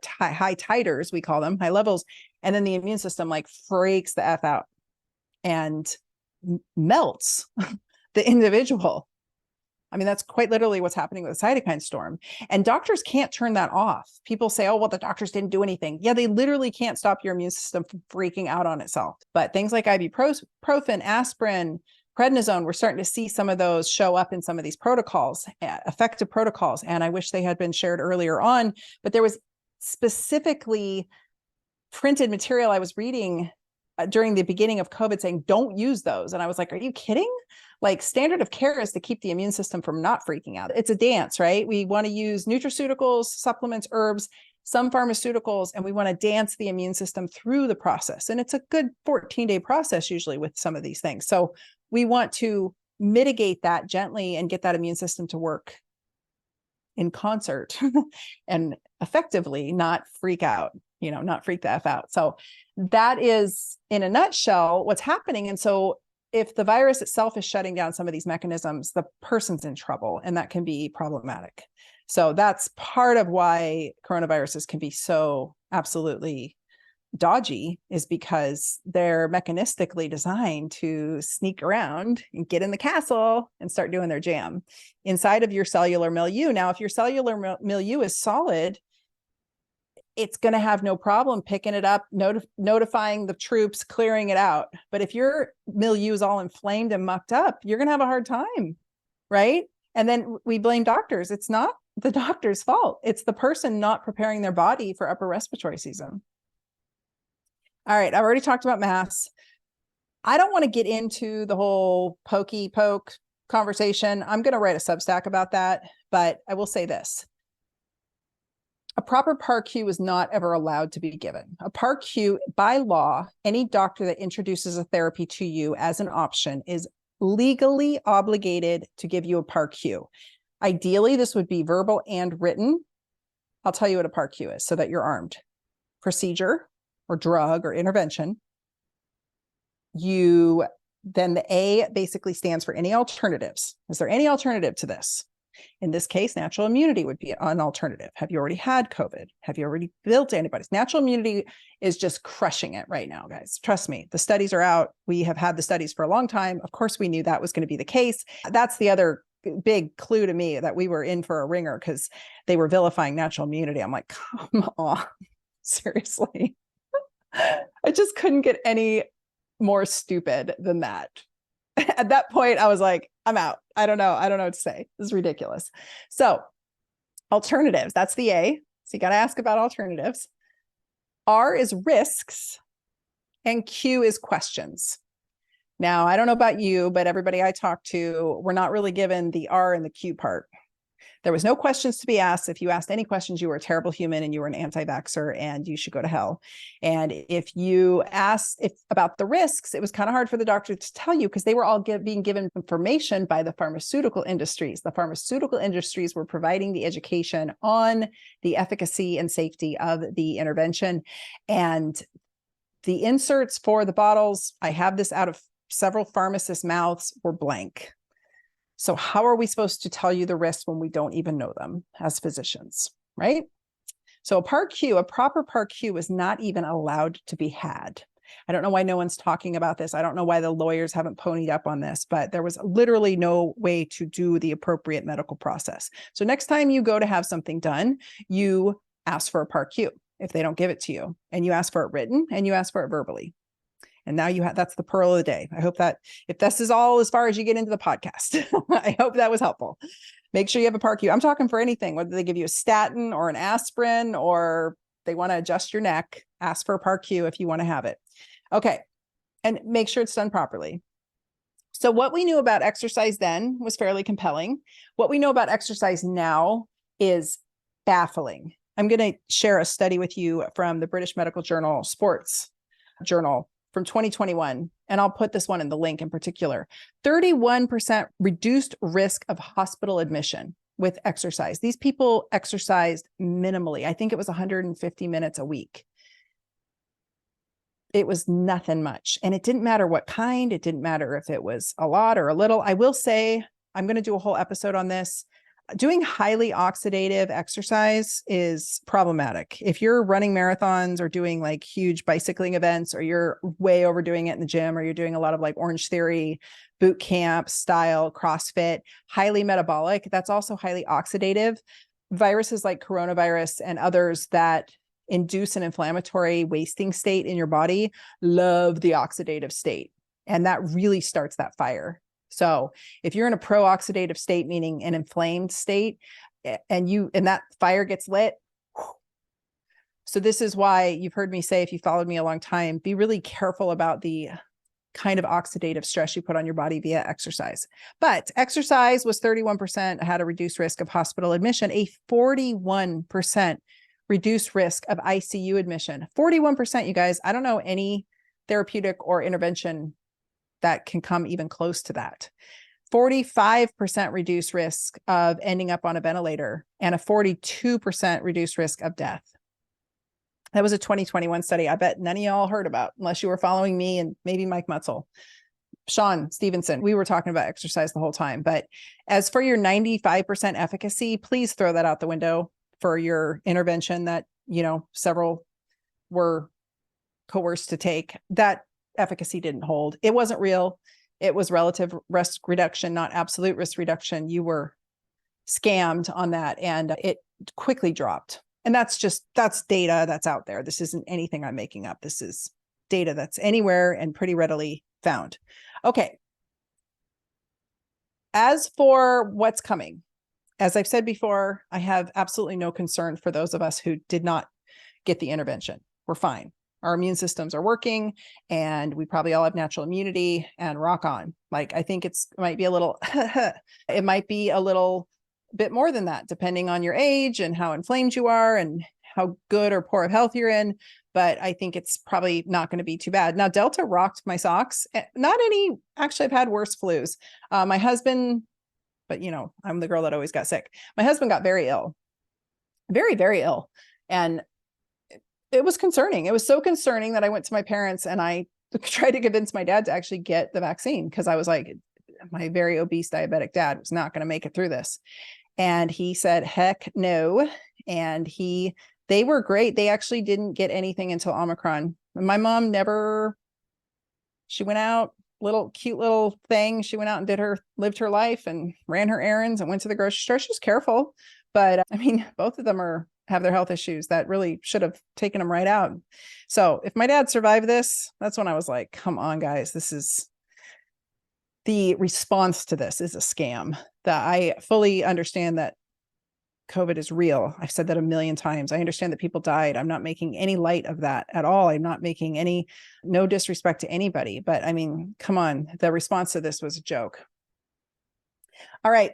titers, we call them, high levels. And then the immune system freaks the F out and melts the individual. I mean, that's quite literally what's happening with a cytokine storm. And doctors can't turn that off. People say, oh, well, the doctors didn't do anything. Yeah, they literally can't stop your immune system from freaking out on itself. But things like ibuprofen, aspirin, prednisone, we're starting to see some of those show up in some of these protocols, effective protocols. And I wish they had been shared earlier on, but there was specifically printed material I was reading during the beginning of COVID saying, don't use those. And I was like, are you kidding? Standard of care is to keep the immune system from not freaking out. It's a dance, right? We want to use nutraceuticals, supplements, herbs, some pharmaceuticals, and we want to dance the immune system through the process. And it's a good 14-day process usually with some of these things. So we want to mitigate that gently and get that immune system to work in concert and effectively not freak out, not freak the F out. So that is in a nutshell what's happening. And so if the virus itself is shutting down some of these mechanisms, the person's in trouble, and that can be problematic. So that's part of why coronaviruses can be so absolutely dodgy, is because they're mechanistically designed to sneak around and get in the castle and start doing their jam inside of your cellular milieu. Now, if your cellular milieu is solid, it's going to have no problem picking it up, notifying the troops, clearing it out. But if your milieu is all inflamed and mucked up, you're going to have a hard time, right? And then we blame doctors. It's not the doctor's fault. It's the person not preparing their body for upper respiratory season. All right, I've already talked about masks. I don't want to get into the whole pokey poke conversation. I'm going to write a Substack about that, but I will say this. A proper PAR-Q is not ever allowed to be given. A PAR-Q, by law, any doctor that introduces a therapy to you as an option is legally obligated to give you a PAR-Q. Ideally, this would be verbal and written. I'll tell you what a PAR-Q is so that you're armed. Procedure or drug or intervention. Then the A basically stands for any alternatives. Is there any alternative to this? In this case, natural immunity would be an alternative. Have you already had COVID? Have you already built antibodies? Natural immunity is just crushing it right now, guys. Trust me, the studies are out. We have had the studies for a long time. Of course, we knew that was going to be the case. That's the other big clue to me that we were in for a ringer because they were vilifying natural immunity. I'm like, come on, seriously. I just couldn't get any more stupid than that. At that point, I was like, I'm out. I don't know what to say. This is ridiculous. So alternatives, that's the A. So you got to ask about alternatives. R is risks and Q is questions. Now, I don't know about you, but everybody I talk to, we're not really given the R and the Q part. There was no questions to be asked. If you asked any questions, you were a terrible human and you were an anti-vaxxer and you should go to hell. And if you asked about the risks, it was kind of hard for the doctor to tell you because they were all being given information by the pharmaceutical industries. The pharmaceutical industries were providing the education on the efficacy and safety of the intervention. And the inserts for the bottles, I have this out of several pharmacists' mouths, were blank. So how are we supposed to tell you the risks when we don't even know them as physicians, right? So a PAR-Q, a proper PAR-Q is not even allowed to be had. I don't know why no one's talking about this. I don't know why the lawyers haven't ponied up on this, but there was literally no way to do the appropriate medical process. So next time you go to have something done, you ask for a PAR-Q if they don't give it to you, and you ask for it written and you ask for it verbally. And now that's the pearl of the day. I hope that if this is all as far as you get into the podcast, I hope that was helpful. Make sure you have a PAR-Q. I'm talking for anything, whether they give you a statin or an aspirin, or they want to adjust your neck, ask for a PAR-Q if you want to have it. Okay. And make sure it's done properly. So what we knew about exercise then was fairly compelling. What we know about exercise now is baffling. I'm going to share a study with you from the British Medical Journal Sports Journal from 2021, and I'll put this one in the link in particular. 31% reduced risk of hospital admission with exercise. These people exercised minimally. I think it was 150 minutes a week. It was nothing much. And it didn't matter what kind. It didn't matter if it was a lot or a little. I will say, I'm going to do a whole episode on this. Doing highly oxidative exercise is problematic. If you're running marathons or doing like huge bicycling events, or you're way overdoing it in the gym, or you're doing a lot of like Orange Theory, boot camp style, CrossFit, highly metabolic, that's also highly oxidative. Viruses like coronavirus and others that induce an inflammatory wasting state in your body love the oxidative state. And that really starts that fire. So if you're in a pro-oxidative state, meaning an inflamed state, and that fire gets lit. So this is why you've heard me say, if you followed me a long time, be really careful about the kind of oxidative stress you put on your body via exercise. But exercise was 31%, had a reduced risk of hospital admission, a 41% reduced risk of ICU admission. 41%, you guys. I don't know any therapeutic or intervention that can come even close to that. 45% reduced risk of ending up on a ventilator, and a 42% reduced risk of death. That was a 2021 study. I bet none of y'all heard about, unless you were following me and maybe Mike Mutzel, Sean Stevenson. We were talking about exercise the whole time. But as for your 95% efficacy, please throw that out the window for your intervention that, several were coerced to take. That efficacy didn't hold. It wasn't real. It was relative risk reduction, not absolute risk reduction. You were scammed on that, and it quickly dropped. And that's data that's out there. This isn't anything I'm making up. This is data that's anywhere and pretty readily found. Okay. As for what's coming, as I've said before, I have absolutely no concern for those of us who did not get the intervention. We're fine. our immune systems are working and we probably all have natural immunity and rock on. Like, I think it might be a little, it might be a little bit more than that, depending on your age and how inflamed you are and how good or poor of health you're in. But I think it's probably not going to be too bad. Now, Delta rocked my socks. Not any, actually, I've had worse flus. My husband, but I'm the girl that always got sick. My husband got very ill, very, very ill. And it was concerning. It was so concerning that I went to my parents and I tried to convince my dad to actually get the vaccine, because I was like, my very obese diabetic dad was not going to make it through this. And he said, heck no. And they were great. They actually didn't get anything until Omicron. My mom she went out, cute little thing. She went out and lived her life and ran her errands and went to the grocery store. She was careful, but I mean, both of them have their health issues that really should have taken them right out. So if my dad survived this, that's when I was like, come on, guys, the response to this is a scam. That I fully understand that COVID is real. I've said that a million times. I understand that people died. I'm not making any light of that at all. I'm not making no disrespect to anybody, but I mean, come on, the response to this was a joke. All right.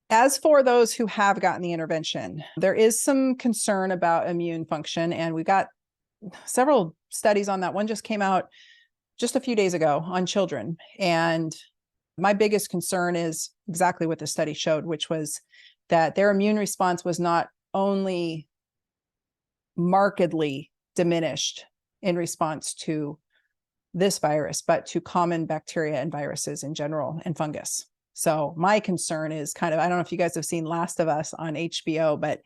As for those who have gotten the intervention, there is some concern about immune function, and we got several studies on that. One just came out just a few days ago on children. And my biggest concern is exactly what the study showed, which was that their immune response was not only markedly diminished in response to this virus, but to common bacteria and viruses in general and fungus. So my concern is I don't know if you guys have seen Last of Us on HBO, but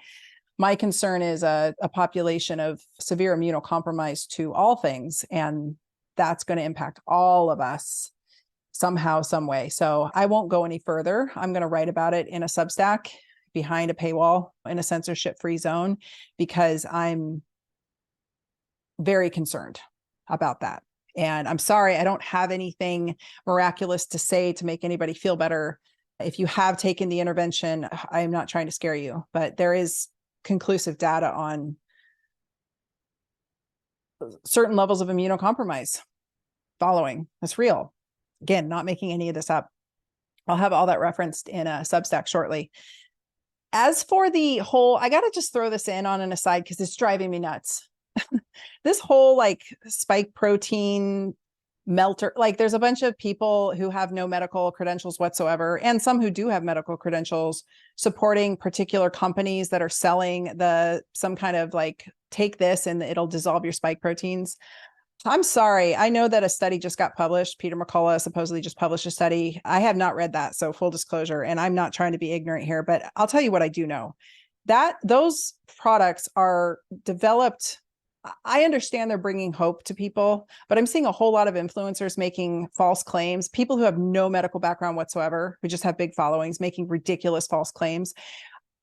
my concern is a population of severe immunocompromised to all things. And that's going to impact all of us somehow, some way. So I won't go any further. I'm going to write about it in a Substack behind a paywall in a censorship-free zone, because I'm very concerned about that. And I'm sorry, I don't have anything miraculous to say to make anybody feel better. If you have taken the intervention, I am not trying to scare you, but there is conclusive data on certain levels of immunocompromise following. That's real. Again, not making any of this up. I'll have all that referenced in a Substack shortly. As for the whole, I got to just throw this in on an aside because it's driving me nuts. This whole spike protein melter, there's a bunch of people who have no medical credentials whatsoever, and some who do have medical credentials, supporting particular companies that are selling some kind of take this and it'll dissolve your spike proteins. I'm sorry. I know that a study just got published. Peter McCullough supposedly just published a study. I have not read that, so full disclosure, and I'm not trying to be ignorant here, but I'll tell you what I do know. That those products are developed. I understand they're bringing hope to people, but I'm seeing a whole lot of influencers making false claims, people who have no medical background whatsoever, who just have big followings, making ridiculous false claims.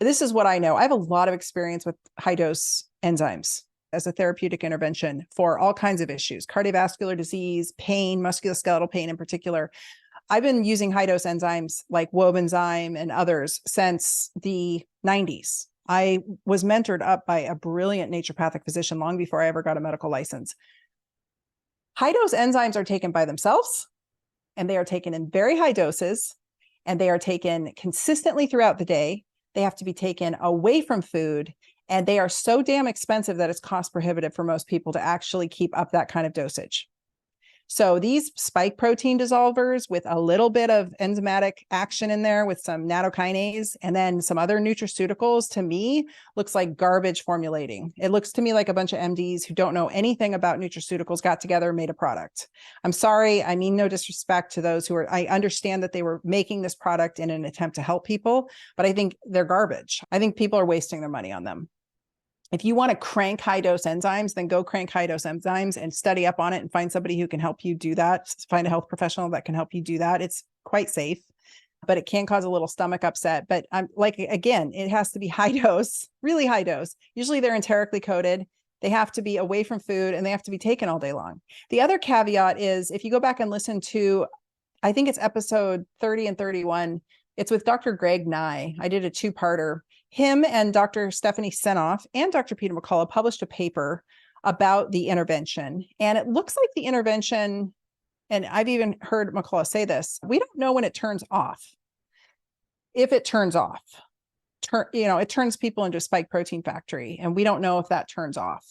This is what I know. I have a lot of experience with high-dose enzymes as a therapeutic intervention for all kinds of issues, cardiovascular disease, pain, musculoskeletal pain in particular. I've been using high-dose enzymes like Wobenzyme and others since the 90s. I was mentored up by a brilliant naturopathic physician long before I ever got a medical license. High-dose enzymes are taken by themselves, and they are taken in very high doses, and they are taken consistently throughout the day. They have to be taken away from food, and they are so damn expensive that it's cost prohibitive for most people to actually keep up that kind of dosage. So these spike protein dissolvers with a little bit of enzymatic action in there with some nattokinase and then some other nutraceuticals, to me, looks like garbage formulating. It looks to me like a bunch of MDs who don't know anything about nutraceuticals got together and made a product. I'm sorry. I mean no disrespect to those I understand that they were making this product in an attempt to help people, but I think they're garbage. I think people are wasting their money on them. If you want to crank high-dose enzymes, then go crank high-dose enzymes and study up on it and find somebody who can help you do that. Find a health professional that can help you do that. It's quite safe, but it can cause a little stomach upset. But again, it has to be high dose, really high dose. Usually they're enterically coated. They have to be away from food and they have to be taken all day long. The other caveat is if you go back and listen to, I think it's episode 30 and 31, it's with Dr. Greg Nye. I did a two-parter. Him and Dr. Stephanie Senoff and Dr. Peter McCullough published a paper about the intervention. And it looks like the intervention, and I've even heard McCullough say this, we don't know when it turns off. If it turns off, it turns people into a spike protein factory, and we don't know if that turns off.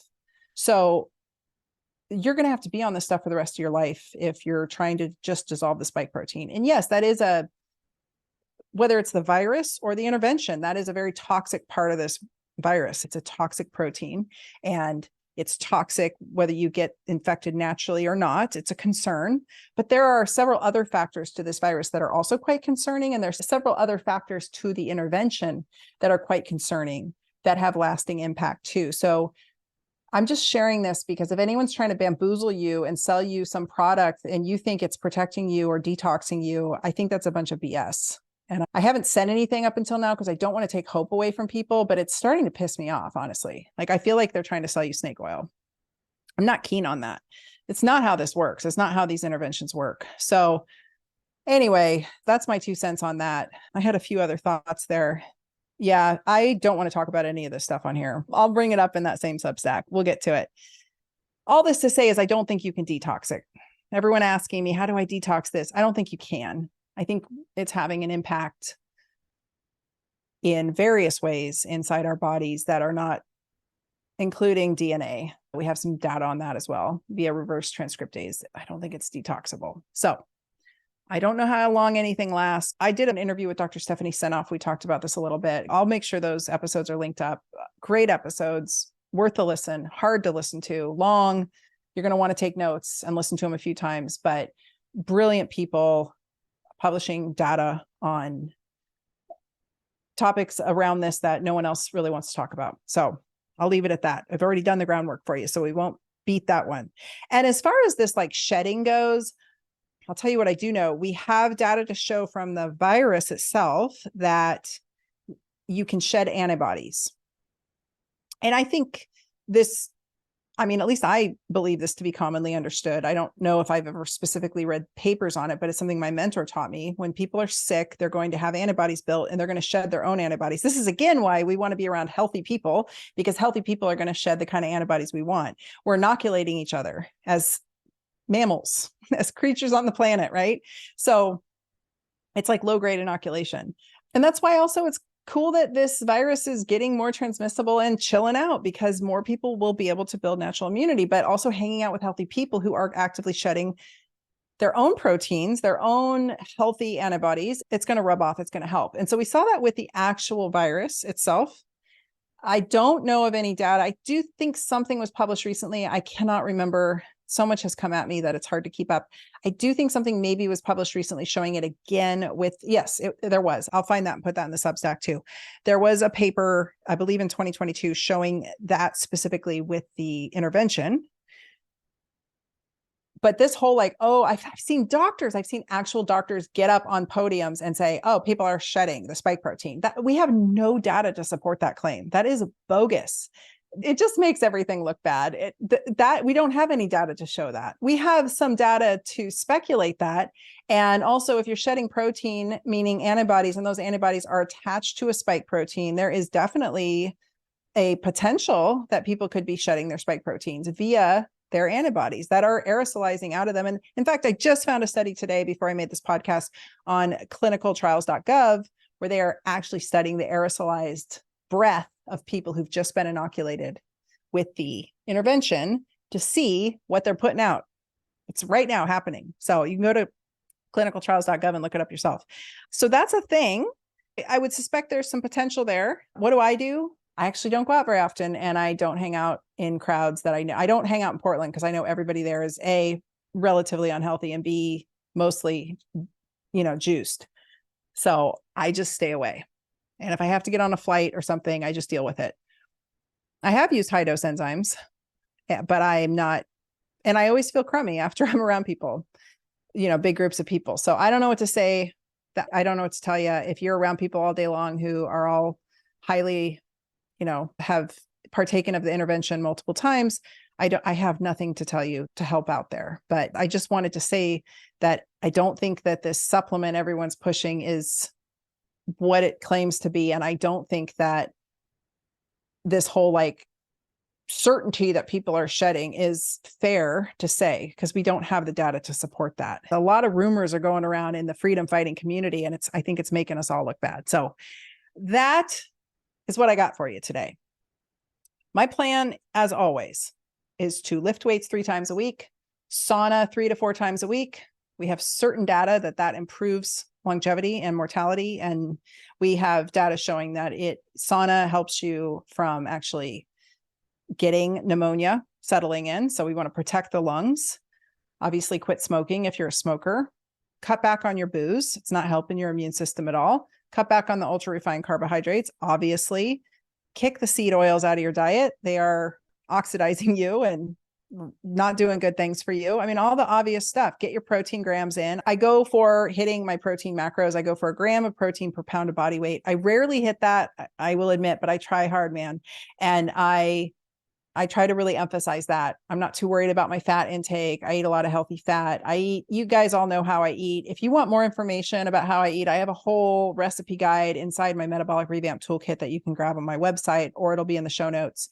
So you're going to have to be on this stuff for the rest of your life if you're trying to just dissolve the spike protein. And yes, that is whether it's the virus or the intervention, that is a very toxic part of this virus. It's a toxic protein, and it's toxic whether you get infected naturally or not. It's a concern. But there are several other factors to this virus that are also quite concerning. And there's several other factors to the intervention that are quite concerning that have lasting impact too. So I'm just sharing this because if anyone's trying to bamboozle you and sell you some product and you think it's protecting you or detoxing you, I think that's a bunch of BS. And I haven't said anything up until now because I don't want to take hope away from people, but it's starting to piss me off, honestly. Like, I feel like they're trying to sell you snake oil. I'm not keen on that. It's not how this works. It's not how these interventions work. So anyway, that's my 2 cents on that. I had a few other thoughts there. Yeah, I don't want to talk about any of this stuff on here. I'll bring it up in that same Substack. We'll get to it. All this to say is I don't think you can detox it. Everyone asking me, how do I detox this? I don't think you can. I think it's having an impact in various ways inside our bodies that are not including DNA. We have some data on that as well via reverse transcriptase. I don't think it's detoxable. So I don't know how long anything lasts. I did an interview with Dr. Stephanie Senoff. We talked about this a little bit. I'll make sure those episodes are linked up. Great episodes, worth a listen, hard to listen to, long. You're going to want to take notes and listen to them a few times, but brilliant people publishing data on topics around this that no one else really wants to talk about. So I'll leave it at that. I've already done the groundwork for you, so we won't beat that one. And as far as this like shedding goes, I'll tell you what I do know. We have data to show from the virus itself that you can shed antibodies. And I think this, I mean, at least I believe this to be commonly understood. I don't know if I've ever specifically read papers on it, but it's something my mentor taught me. When people are sick, they're going to have antibodies built and they're going to shed their own antibodies. This is, again, why we want to be around healthy people, because healthy people are going to shed the kind of antibodies we want. We're inoculating each other as mammals, as creatures on the planet, right? So it's like low-grade inoculation. And that's why also it's cool that this virus is getting more transmissible and chilling out, because more people will be able to build natural immunity, but also hanging out with healthy people who are actively shedding their own proteins, their own healthy antibodies. It's going to rub off. It's going to help. And so we saw that with the actual virus itself. I don't know of any data. I do think something was published recently. I cannot remember. So much has come at me that it's hard to keep up. I do think something maybe was published recently showing it again with, yes, there was. I'll find that and put that in the Substack too. There was a paper, I believe in 2022, showing that specifically with the intervention. But this whole like, oh, I've seen actual doctors get up on podiums and say, oh, people are shedding the spike protein. That we have no data to support that claim. That is bogus. It just makes everything look bad. That we don't have any data to show that. We have some data to speculate that. And also, if you're shedding protein, meaning antibodies, and those antibodies are attached to a spike protein, there is definitely a potential that people could be shedding their spike proteins via their antibodies that are aerosolizing out of them. And in fact, I just found a study today before I made this podcast on clinicaltrials.gov, where they are actually studying the aerosolized breath of people who've just been inoculated with the intervention to see what they're putting out. It's right now happening. So you can go to clinicaltrials.gov and look it up yourself. So that's a thing. I would suspect there's some potential there. What do? I actually don't go out very often, and I don't hang out in crowds that I know. I don't hang out in Portland because I know everybody there is A, relatively unhealthy, and B, mostly, juiced. So I just stay away. And if I have to get on a flight or something, I just deal with it. I have used high dose enzymes, but I'm not, and I always feel crummy after I'm around people, big groups of people. So I don't know what to say. I don't know what to tell you. If you're around people all day long who are all highly, have partaken of the intervention multiple times, I have nothing to tell you to help out there. But I just wanted to say that I don't think that this supplement everyone's pushing is what it claims to be. And I don't think that this whole certainty that people are shedding is fair to say, because we don't have the data to support that. A lot of rumors are going around in the freedom fighting community, and I think it's making us all look bad. So that is what I got for you today. My plan, as always, is to lift weights 3 times a week, sauna 3 to 4 times a week. We have certain data that improves longevity and mortality. And we have data showing that sauna helps you from actually getting pneumonia settling in. So we want to protect the lungs. Obviously, quit smoking if you're a smoker. Cut back on your booze. It's not helping your immune system at all. Cut back on the ultra refined carbohydrates. Obviously, kick the seed oils out of your diet. They are oxidizing you and not doing good things for you. I mean, all the obvious stuff. Get your protein grams in. I go for hitting my protein macros. I go for a gram of protein per pound of body weight. I rarely hit that, I will admit, but I try hard, man. And I try to really emphasize that. I'm not too worried about my fat intake. I eat a lot of healthy fat. You guys all know how I eat. If you want more information about how I eat, I have a whole recipe guide inside my Metabolic Revamp Toolkit that you can grab on my website, or it'll be in the show notes.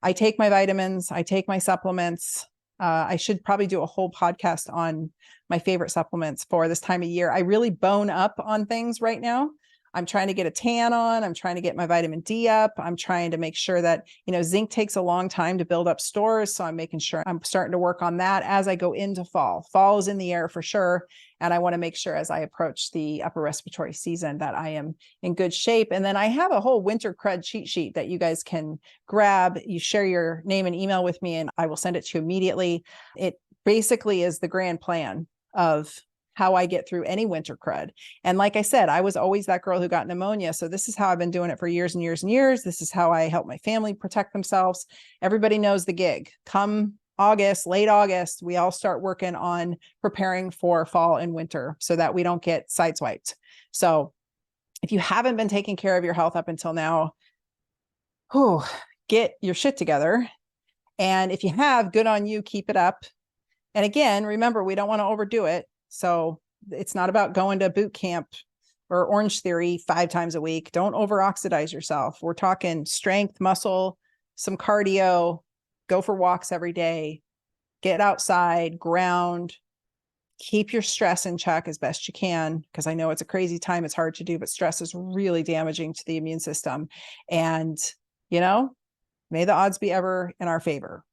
I take my vitamins. I take my supplements. I should probably do a whole podcast on my favorite supplements for this time of year. I really bone up on things right now. I'm trying to get a tan on. I'm trying to get my vitamin D up. I'm trying to make sure that, zinc takes a long time to build up stores. So I'm making sure I'm starting to work on that as I go into fall. Fall is in the air for sure. And I want to make sure as I approach the upper respiratory season that I am in good shape. And then I have a whole winter crud cheat sheet that you guys can grab. You share your name and email with me and I will send it to you immediately. It basically is the grand plan of how I get through any winter crud. And like I said, I was always that girl who got pneumonia. So this is how I've been doing it for years and years and years. This is how I help my family protect themselves. Everybody knows the gig. Come August, late August, we all start working on preparing for fall and winter so that we don't get sideswiped. So if you haven't been taking care of your health up until now, get your shit together. And if you have, good on you, keep it up. And again, remember, we don't want to overdo it. So it's not about going to boot camp or Orange Theory 5 times a week. Don't over-oxidize yourself. We're talking strength, muscle, some cardio, go for walks every day, get outside, ground, keep your stress in check as best you can, because I know it's a crazy time. It's hard to do, but stress is really damaging to the immune system. And, may the odds be ever in our favor.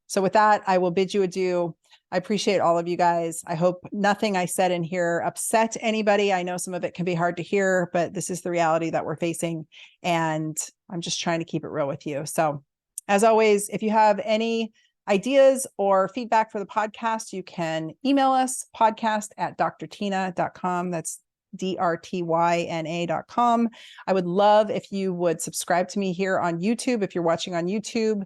So with that, I will bid you adieu. I appreciate all of you guys. I hope nothing I said in here upset anybody. I know some of it can be hard to hear, but this is the reality that we're facing. And I'm just trying to keep it real with you. So as always, if you have any ideas or feedback for the podcast, you can email us, podcast@drtina.com. That's drtyna.com. I would love if you would subscribe to me here on YouTube. If you're watching on YouTube,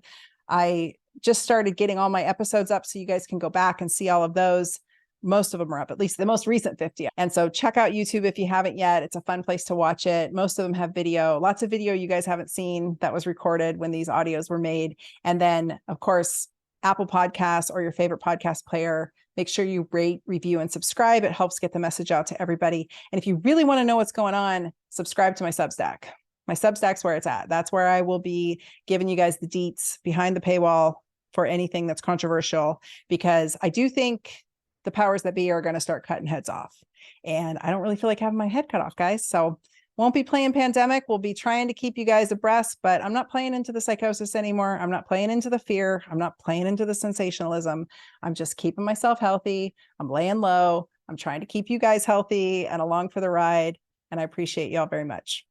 I just started getting all my episodes up so you guys can go back and see all of those. Most of them are up, at least the most recent 50. And so check out YouTube if you haven't yet. It's a fun place to watch it. Most of them have video, lots of video you guys haven't seen that was recorded when these audios were made. And then, of course, Apple Podcasts or your favorite podcast player, make sure you rate, review, and subscribe. It helps get the message out to everybody. And if you really want to know what's going on, subscribe to my Substack. My Substack's where it's at. That's where I will be giving you guys the deets behind the paywall for anything that's controversial, because I do think the powers that be are going to start cutting heads off. And I don't really feel like having my head cut off, guys. So won't be playing pandemic. We'll be trying to keep you guys abreast, but I'm not playing into the psychosis anymore. I'm not playing into the fear. I'm not playing into the sensationalism. I'm just keeping myself healthy. I'm laying low. I'm trying to keep you guys healthy and along for the ride. And I appreciate y'all very much.